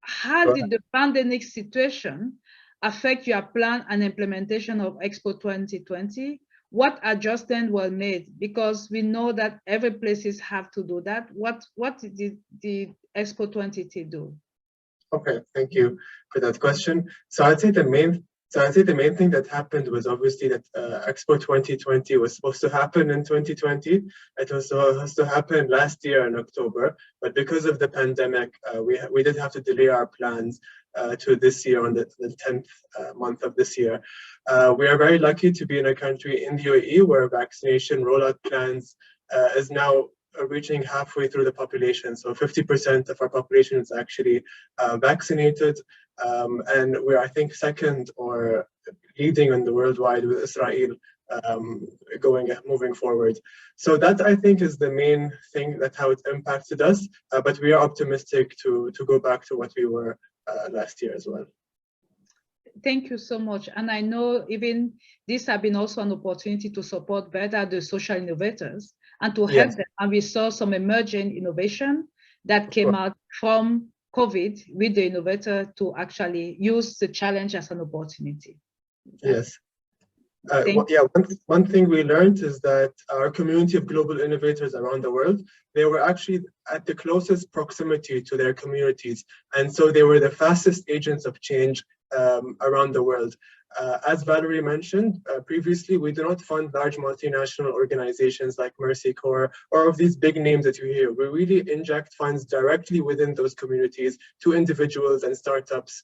How did the pandemic situation affect your plan and implementation of Expo 2020? What adjustments were made? Because we know that every places have to do that. What did the Expo 2020 do? Okay, thank you for that question. So I'd say the main thing that happened was obviously that Expo 2020 was supposed to happen in 2020. It was supposed to happen last year in October, but because of the pandemic, we did have to delay our plans to this year on the 10th month of this year. We are very lucky to be in a country in the UAE where vaccination rollout plans is now reaching halfway through the population. So 50% of our population is actually vaccinated. And we're, I think, second or leading in the worldwide with Israel moving forward. So that, I think, is the main thing, that how it impacted us. But we are optimistic to go back to what we were last year as well. Thank you so much. And I know even this has been also an opportunity to support better the social innovators and to help them. And we saw some emerging innovation that came out from COVID with the innovator to actually use the challenge as an opportunity. Yes. One thing we learned is that our community of global innovators around the world, they were actually at the closest proximity to their communities. And so they were the fastest agents of change around the world. As Valerie mentioned previously, we do not fund large multinational organizations like Mercy Corps or of these big names that you hear. We really inject funds directly within those communities to individuals and startups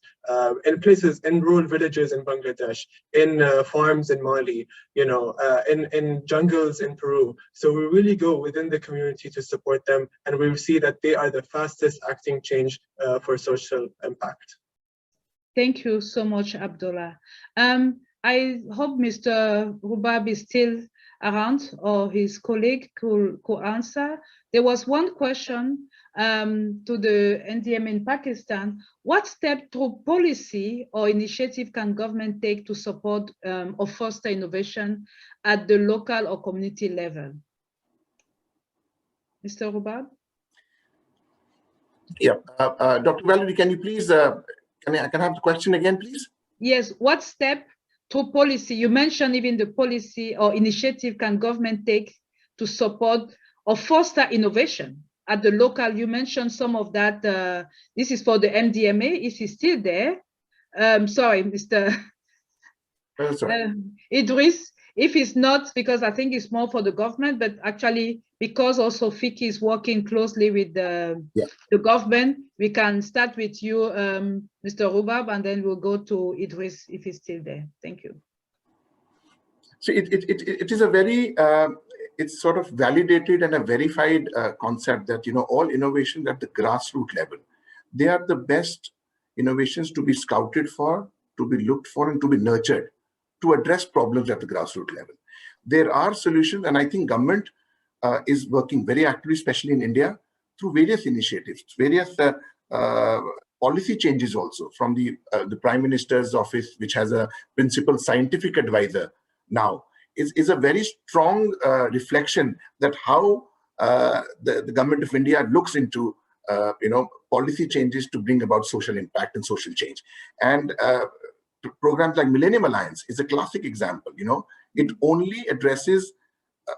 in places, in rural villages in Bangladesh, in farms in Mali, in jungles in Peru. So we really go within the community to support them, and we see that they are the fastest acting change for social impact. Thank you so much, Abdulla. I hope Mr. Rubaab is still around, or his colleague could answer. There was one question to the NDMA in Pakistan. What step through policy or initiative can government take to support or foster innovation at the local or community level? Mr. Rubaab? Yeah, Dr. Valerie, can you please can I have the question again, please? Yes. What step through policy, you mentioned even the policy or initiative can government take to support or foster innovation at the local? You mentioned some of that. This is for the NDMA. Is he still there? Sorry, Mr. Idrees. If it's not, because I think it's more for the government, but actually because also FICCI is working closely with the government, we can start with you, Mr. Rubaab, and then we'll go to Idrees if he's still there. Thank you. So it is a very, it's sort of validated and a verified concept that, all innovations at the grassroots level, they are the best innovations to be scouted for, to be looked for, and to be nurtured, to address problems at the grassroots level. There are solutions, and I think government is working very actively, especially in India, through various initiatives, various policy changes also from the Prime Minister's office, which has a principal scientific advisor now, is a very strong reflection that how the government of India looks into policy changes to bring about social impact and social change. And programs like Millennium Alliance is a classic example. It only addresses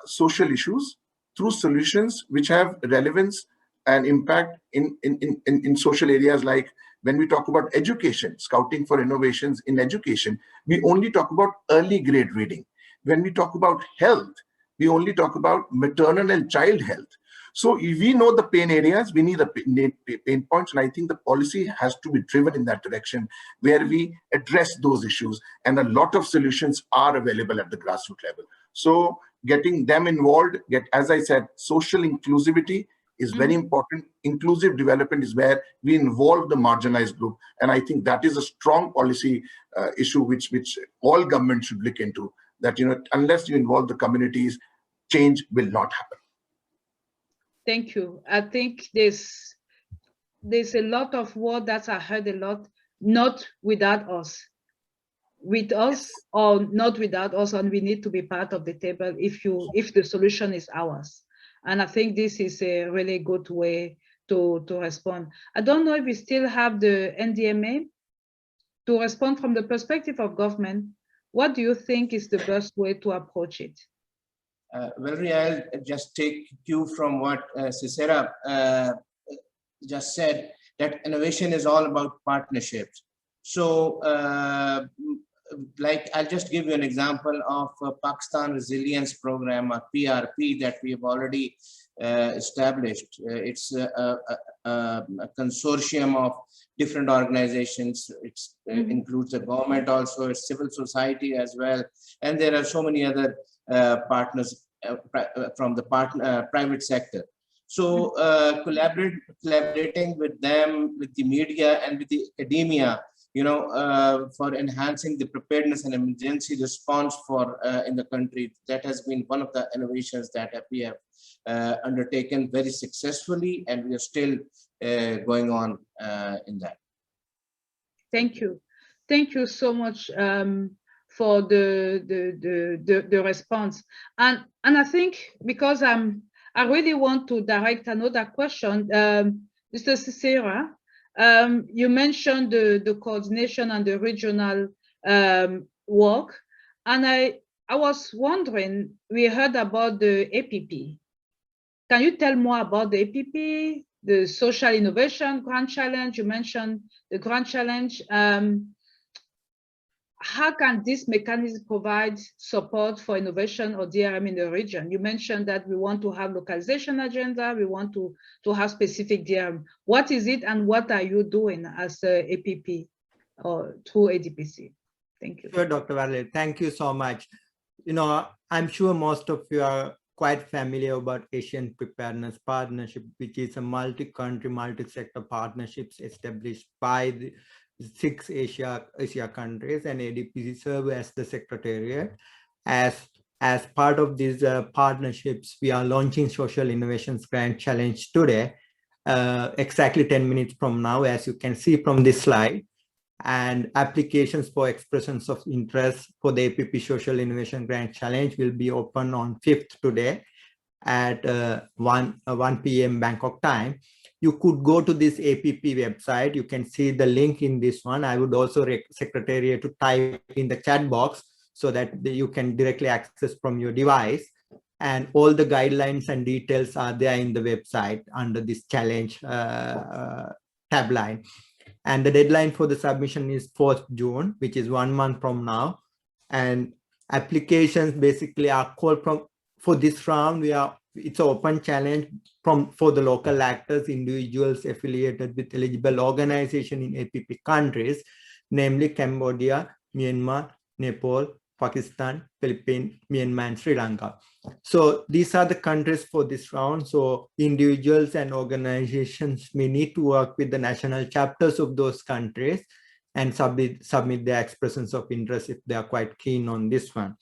social issues through solutions which have relevance and impact in social areas. Like when we talk about education, scouting for innovations in education, we only talk about early grade reading. When we talk about health, we only talk about maternal and child health. So if we know the pain areas, we need the pain points, and I think the policy has to be driven in that direction where we address those issues, and a lot of solutions are available at the grassroots level. So getting them involved, as I said, social inclusivity is very important. Inclusive development is where we involve the marginalized group, and I think that is a strong policy issue which all governments should look into, that unless you involve the communities, change will not happen. Thank you. I think there's a lot of words that I heard a lot, not without us. With us or not without us, and we need to be part of the table if the solution is ours. And I think this is a really good way to respond. I don't know if we still have the NDMA to respond from the perspective of government, what do you think is the best way to approach it? Valerie, I'll just take cue from what Cicera just said, that innovation is all about partnerships. So like, I'll just give you an example of Pakistan Resilience Program, or PRP, that we have already established. It's a consortium of different organizations. It includes the government also, it's civil society as well. And there are so many other partners from the private sector. So collaborating with them, with the media and with the academia, you know, for enhancing the preparedness and emergency response for in the country, that has been one of the innovations that we have undertaken very successfully, and we are still going on in that. Thank you. Thank you so much for the response. And I think, because I really want to direct another question, Mr. Cicera, you mentioned the coordination and the regional work, and I was wondering, we heard about the APP. Can you tell more about the APP, the Social Innovation Grand Challenge? You mentioned the Grand Challenge. How can this mechanism provide support for innovation or DRM in the region? You mentioned that we want to have localization agenda, we want to have specific DRM. What is it, and what are you doing as a APP or through ADPC? Thank you. Sure, Dr. Valerie, thank you so much. You know, I'm sure most of you are quite familiar about Asian Preparedness Partnership, which is a multi-country, multi-sector partnerships established by the 6 Asia countries, and ADPC serve as the secretariat. As part of these partnerships, we are launching Social Innovations Grand Challenge today, exactly 10 minutes from now, as you can see from this slide. And applications for expressions of interest for the APP Social Innovation Grand Challenge will be open on 5th today at 1 p.m. Bangkok time. You could go to this APP website. You can see the link in this one. I would also Secretariat to type in the chat box so that you can directly access from your device. And all the guidelines and details are there in the website under this challenge tabline. And the deadline for the submission is 4th June, which is 1 month from now. And applications basically are called for this round. It's an open challenge for the local actors, individuals affiliated with eligible organization in APP countries, namely Cambodia, Myanmar, Nepal, Pakistan, Philippines, Myanmar, and Sri Lanka. So these are the countries for this round. So individuals and organizations may need to work with the national chapters of those countries and submit their expressions of interest if they are quite keen on this one.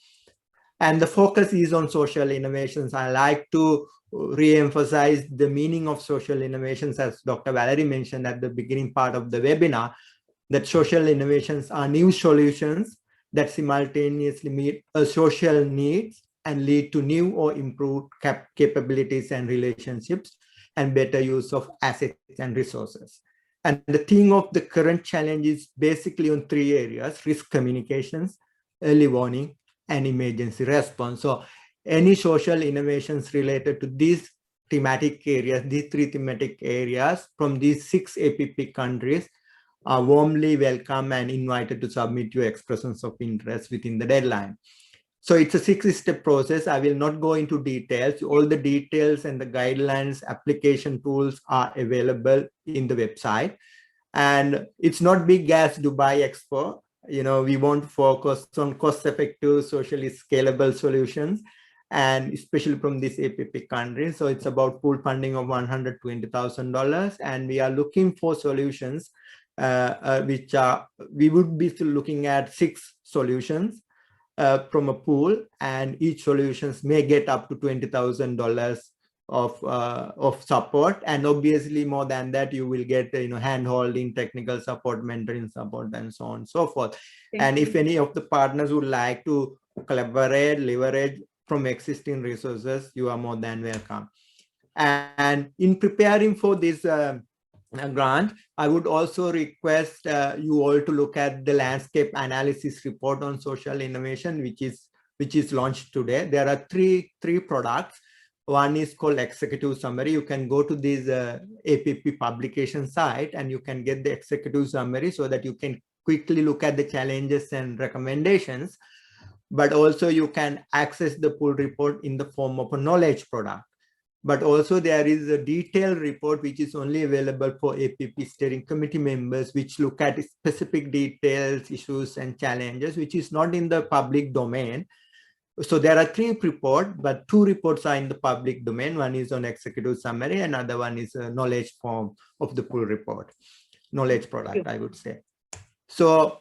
And the focus is on social innovations. I like to re-emphasize the meaning of social innovations, as Dr. Valerie mentioned at the beginning part of the webinar, that social innovations are new solutions that simultaneously meet a social needs and lead to new or improved capabilities and relationships and better use of assets and resources. And the theme of the current challenge is basically on 3 areas: risk communications, early warning, and emergency response. So any social innovations related to these thematic areas, these 3 thematic areas from these 6 APP countries are warmly welcome and invited to submit your expressions of interest within the deadline. So it's a 6-step process. I will not go into details. All the details and the guidelines, application tools are available in the website. And it's not big as Dubai Expo. You know, we want to focus on cost-effective, socially scalable solutions, and especially from this APP country. So it's about pool funding of $120,000, and we are looking for solutions which are, we would be looking at 6 solutions from a pool, and each solutions may get up to $20,000 of support, and obviously more than that you will get hand holding, technical support, mentoring support, and so on and so forth. And if any of the partners would like to collaborate, leverage from existing resources, you are more than welcome. And in preparing for this grant. I would also request you all to look at the landscape analysis report on social innovation, which is launched today. There are three products. One is called executive summary. You can go to this APP publication site and you can get the executive summary so that you can quickly look at the challenges and recommendations. But also you can access the full report in the form of a knowledge product. But also there is a detailed report which is only available for APP steering committee members, which look at specific details, issues and challenges, which is not in the public domain. So there are three reports, but two reports are in the public domain. One is on executive summary, another one is a knowledge form of the full report, knowledge product, I would say. So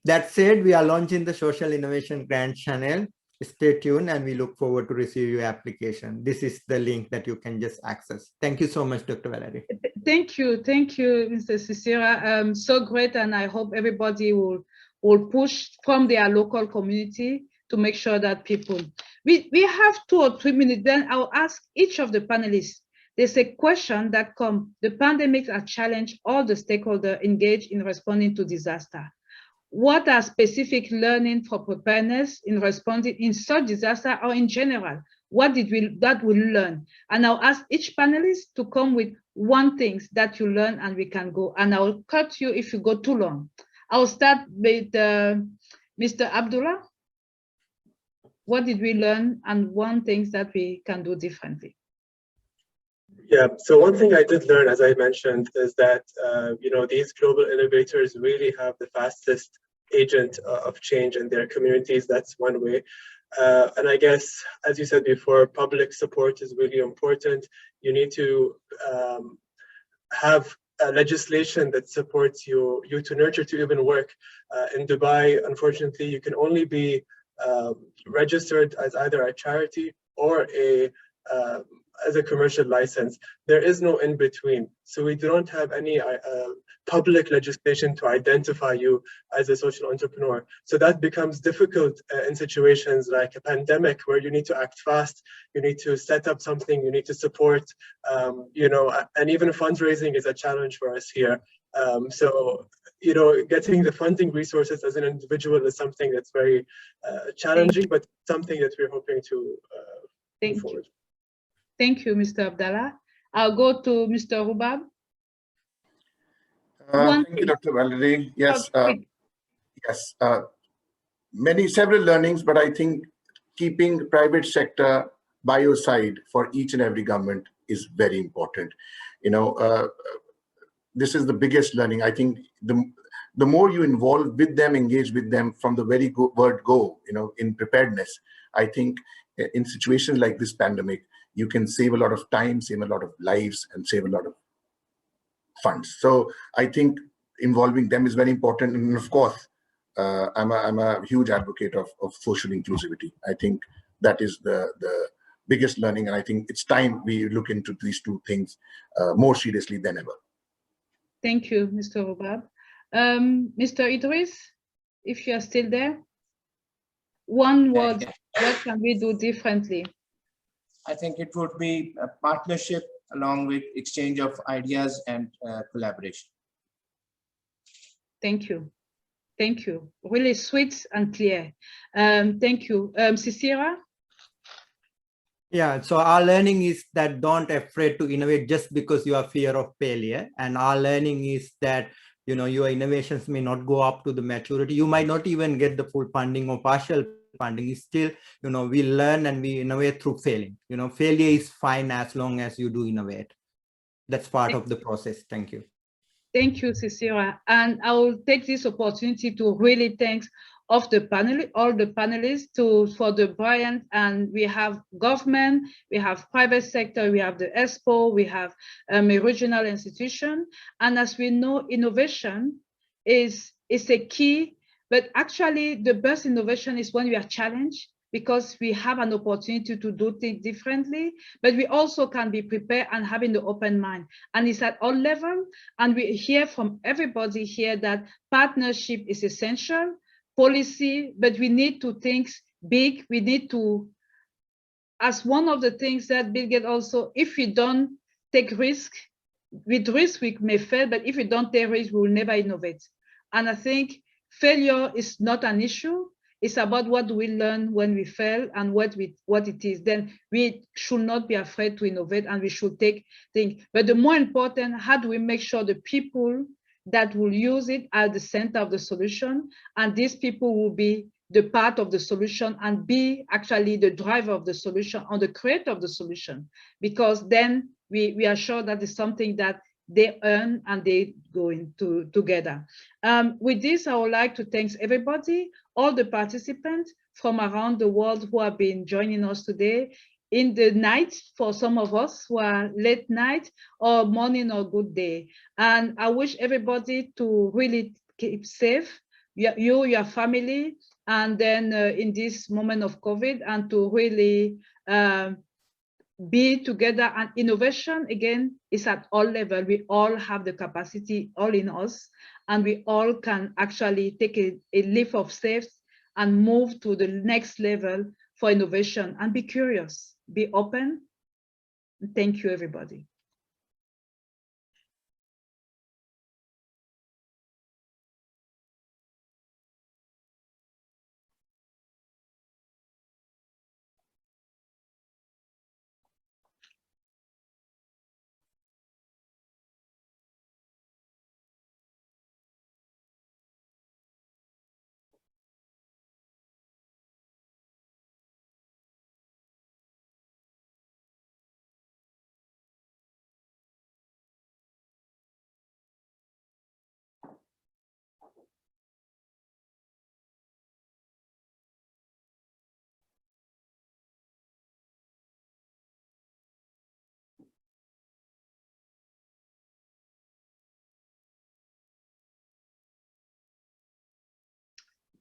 that said, we are launching the Social Innovation Grant Channel. Stay tuned and we look forward to receive your application. This is the link that you can just access. Thank you so much, Dr. Valerie. Thank you, Mr. Sisira. So great, and I hope everybody will push from their local community to make sure that people, we have 2 or 3 minutes, then I'll ask each of the panelists. There's a question that comes, the pandemic has challenged all the stakeholders engaged in responding to disaster. What are specific learning for preparedness in responding in such disaster or in general? What did we learn? And I'll ask each panelist to come with one thing that you learn and we can go. And I'll cut you if you go too long. I'll start with Mr. Abdulla. What did we learn and one thing that we can do differently? Yeah, so one thing I did learn, as I mentioned, is that these global innovators really have the fastest agent of change in their communities. That's one way. And I guess, as you said before, public support is really important. You need to have legislation that supports you to nurture to even work. In Dubai, unfortunately, you can only be registered as either a charity or as a commercial license. There is no in between. So we don't have any public legislation to identify you as a social entrepreneur. So that becomes difficult in situations like a pandemic where you need to act fast, you need to set up something, you need to support, and even fundraising is a challenge for us here. Getting the funding resources as an individual is something that's very challenging, but something that we're hoping to move forward. Thank you, Mr. Abdulla. I'll go to Mr. Rubaab. Thank you, Dr. Valerie. Yes, several learnings, but I think keeping private sector by your side for each and every government is very important. This is the biggest learning. I think the more you involve with them, engage with them from the very word go, in preparedness, I think in situations like this pandemic, you can save a lot of time, save a lot of lives, and save a lot of funds. So I think involving them is very important. And of course, I'm a huge advocate of social inclusivity. I think that is the biggest learning. And I think it's time we look into these two things more seriously than ever. Thank you, Mr. Rubaab. Mr. Idrees, if you are still there, one word, what can we do differently? I think it would be a partnership along with exchange of ideas and collaboration. Thank you. Thank you. Really sweet and clear. Thank you. Sisira? Yeah, so our learning is that don't afraid to innovate just because you have fear of failure. And our learning is that, your innovations may not go up to the maturity. You might not even get the full funding or partial funding. Is still, we learn and we innovate through failing. Failure is fine as long as you do innovate. That's part of the process. Thank you. Thank you, Sisira. And I will take this opportunity to really thank all the panelists for the brilliant, and we have government, we have private sector, we have the Expo, we have a regional institution. And as we know, innovation is a key, but actually the best innovation is when we are challenged, because we have an opportunity to do things differently, but we also can be prepared and having the open mind. And it's at all levels. And we hear from everybody here that partnership is essential, policy, but we need to think big. We need to, as one of the things that Bill Gates also, if we don't take risk, with risk, we may fail, but if we don't take risk, we will never innovate. And I think failure is not an issue. It's about what do we learn when we fail and what it is. Then we should not be afraid to innovate, and we should take things. But the more important, how do we make sure the people that will use it are the center of the solution, and these people will be the part of the solution and be actually the driver of the solution or the creator of the solution, because then we are sure that it's something that they earn and they go into together. With this, I would like to thank everybody, all the participants from around the world who have been joining us today in the night, for some of us who are late night or morning or good day. And I wish everybody to really keep safe, you, your family, and then in this moment of COVID, and to really be together. And innovation, again, is at all levels. We all have the capacity all in us, and we all can actually take a leap of faith and move to the next level for innovation. And be curious, be open. Thank you, everybody.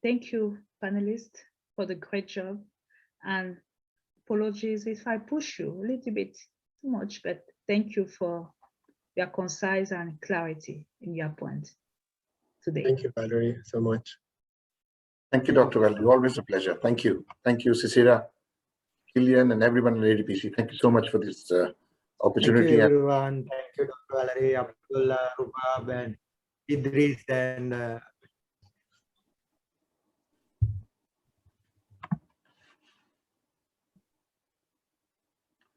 Thank you, panelists, for the great job. And apologies if I push you a little bit too much, but thank you for your concise and clarity in your point today. Thank you, Valerie, so much. Thank you, Dr. Valerie. Always a pleasure. Thank you. Thank you, Cecilia, Killian, and everyone in ADPC. Thank you so much for this opportunity. Thank you, everyone. Thank you, Dr. Valerie, Abdulla, Rubaab, and Idrees, and